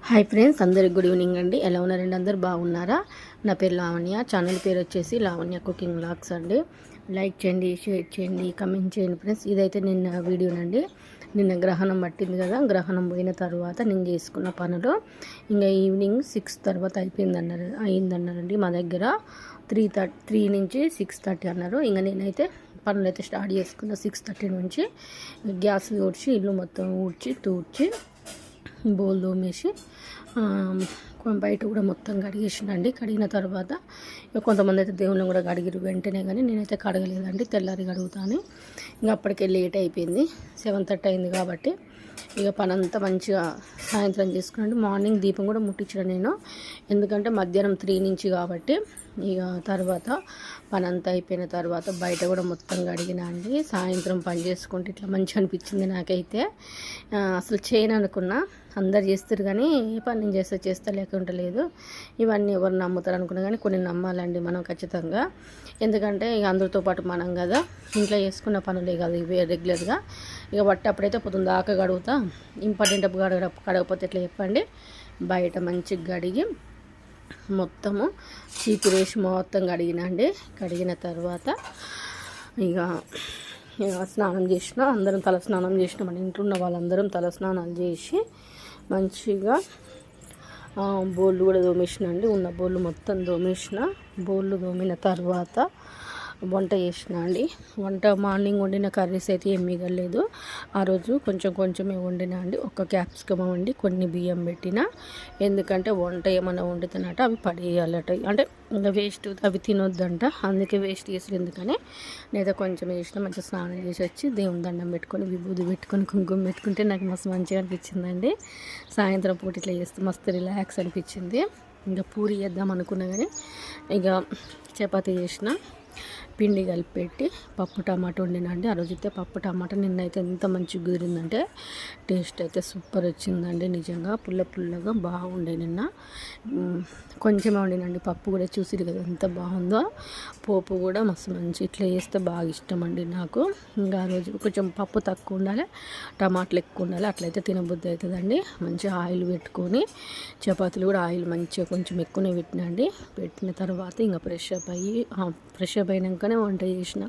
Hi friends, అందరికి good evening అండి. ఎలా ఉన్నారండి? అందరు బాగున్నారా? నా పేరు లావణ్య. ఛానల్ పేరు వచ్చేసి లావణ్య కుకింగ్ వ్లాగ్స్ అండి. లైక్ చేయండి, షేర్ చేయండి, కమెంట్ చేయండి ఫ్రెండ్స్. ఇదైతే నిన్న వీడియోనండి. నిన్న గ్రహణం పట్టింది కదా, గ్రహణం పోయిన తర్వాత నేను చేసుకున్న పనులు ఇంకా ఈవినింగ్ 6 తర్వాత అయిందన్నారండి. మా దగ్గర 3 నుంచి 6:30 అన్నారు. ఇంకా నేనైతే పనులు అయితే స్టార్ట్ చేసుకున్నా 6:30 నుంచి. గ్యాస్ ఊడ్చి, ఇల్లు మొత్తం తూడ్చి బోల్ తోమేసి బయట కూడా మొత్తం కడిగేసినండి. కడిగిన తర్వాత కొంతమంది అయితే దేవుళ్ళని కూడా కడిగిరు వెంటనే, కానీ నేనైతే కడగలేదండి. తెల్లారి కడుగుతాను. ఇంకా అప్పటికే లేట్ అయిపోయింది, 7:30 అయింది కాబట్టి ఇక పని అంతా మంచిగా సాయంత్రం చేసుకున్నాండి. మార్నింగ్ దీపం కూడా ముట్టించిన నేను, ఎందుకంటే మధ్యాహ్నం 3 నుంచి కాబట్టి. ఇక తర్వాత పని అంతా అయిపోయిన తర్వాత బయట కూడా మొత్తం కడిగిన అండి. సాయంత్రం పని చేసుకుంటే ఇట్లా మంచిగా అనిపించింది నాకైతే. అసలు చేయను అనుకున్నా, అందరు చేస్తారు కానీ ఏ పని నేను చేస్తా లేకుండా లేదు. ఇవన్నీ ఎవరు నమ్ముతారు అనుకున్నా కానీ కొన్ని నమ్మాలండి మనం ఖచ్చితంగా. ఎందుకంటే ఇక అందరితో పాటు మనం కదా, ఇంట్లో చేసుకున్న పనులే కాదు ఇవే రెగ్యులర్గా. ఇక బట్టి అప్పుడైతే పొద్దున్న దాకా కడుగుతా, ఇంపార్టెంట్ అప్పుడు కడగకపోతే ఎట్లా చెప్పండి. బయట మంచిగా కడిగి మొత్తము చీపురేసి మొత్తం కడిగినండి. కడిగిన తర్వాత ఇక స్నానం చేసిన, అందరం తల స్నానం చేసినాం. ఇంట్లో ఉన్న వాళ్ళందరం తల స్నానాలు చేసి మంచిగా బోళ్ళు కూడా తోమేసిన అండి. ఉన్న బోళ్ళు మొత్తం తోమేసిన. బోళ్ళు తోమిన తర్వాత వంట చేసిన అండి. వంట మార్నింగ్ వండిన కర్రీస్ అయితే ఏం మిగలేదు. ఆ రోజు కొంచెమే వండినా అండి. ఒక క్యాప్సికమ్ వండి కొన్ని బియ్యం పెట్టిన, ఎందుకంటే వంట ఏమైనా వండుతున్నట్ట అవి పడేయాలట, అంటే ఇంకా వేస్ట్, అవి తినొద్దంట. అందుకే వేస్ట్ చేసి ఎందుకని నేనైతే కొంచెం వేసిన. మంచిగా స్నానం చేసి వచ్చి దేవుని దండం పెట్టుకొని, విభూది పెట్టుకొని, కుంకుమ పెట్టుకుంటే నాకు మస్తు మంచిగా అనిపించిందండి. సాయంత్రం పూట ఇట్లా చేస్తే మస్తు రిలాక్స్ అనిపించింది. ఇంకా పూరి చేద్దాం అనుకున్నా కానీ ఇక చపాతీ చేసిన, పిండి కలిపి పెట్టి పప్పు టమాటా వండినండి. ఆ రోజైతే పప్పు టమాటా నిన్నైతే ఎంత మంచిగా కుదిరిందంటే టేస్ట్ అయితే సూపర్ వచ్చిందండి. నిజంగా పుల్లగా బాగుండే. నిన్న కొంచెమే వండినండి. పప్పు కూడా చూసిరు కదా ఎంత బాగుందో. పోపు కూడా మస్తు మంచి ఇట్లా చేస్తే బాగా ఇష్టం అండి నాకు. ఇంకా ఆ రోజు కొంచెం పప్పు తక్కువ ఉండాలి, టమాటాలు ఎక్కువ ఉండాలి, అట్లయితే తినబుద్ధి అవుతుందండి. మంచిగా ఆయిల్ పెట్టుకొని, చపాతీలు కూడా ఆయిల్ మంచిగా కొంచెం ఎక్కువనే పెట్టినండి. పెట్టిన తర్వాత ఇంకా ఫ్రెష్ అప్ అయినాకనే వంట చేసిన.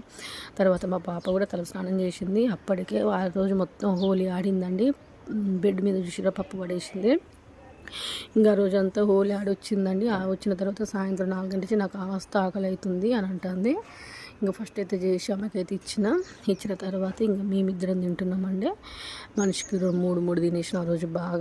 తర్వాత మా పాప కూడా తలస్నానం చేసింది. అప్పటికే ఆ రోజు మొత్తం హోలీ ఆడిందండి. బెడ్ మీద చూసిరా పప్పు పడేసింది. ఇంకా రోజంతా హోలీ ఆడొచ్చిందండి. వచ్చిన తర్వాత సాయంత్రం 4 గంటలకి నాకు ఆకలి అవుతుంది అని అంటుంది. ఇంకా ఫస్ట్ అయితే చేసి ఆమెకైతే ఇచ్చిన తర్వాత ఇంకా మేమిద్దరం తింటున్నామండి. మనిషికి 3 తినేసిన. ఆ రోజు బాగా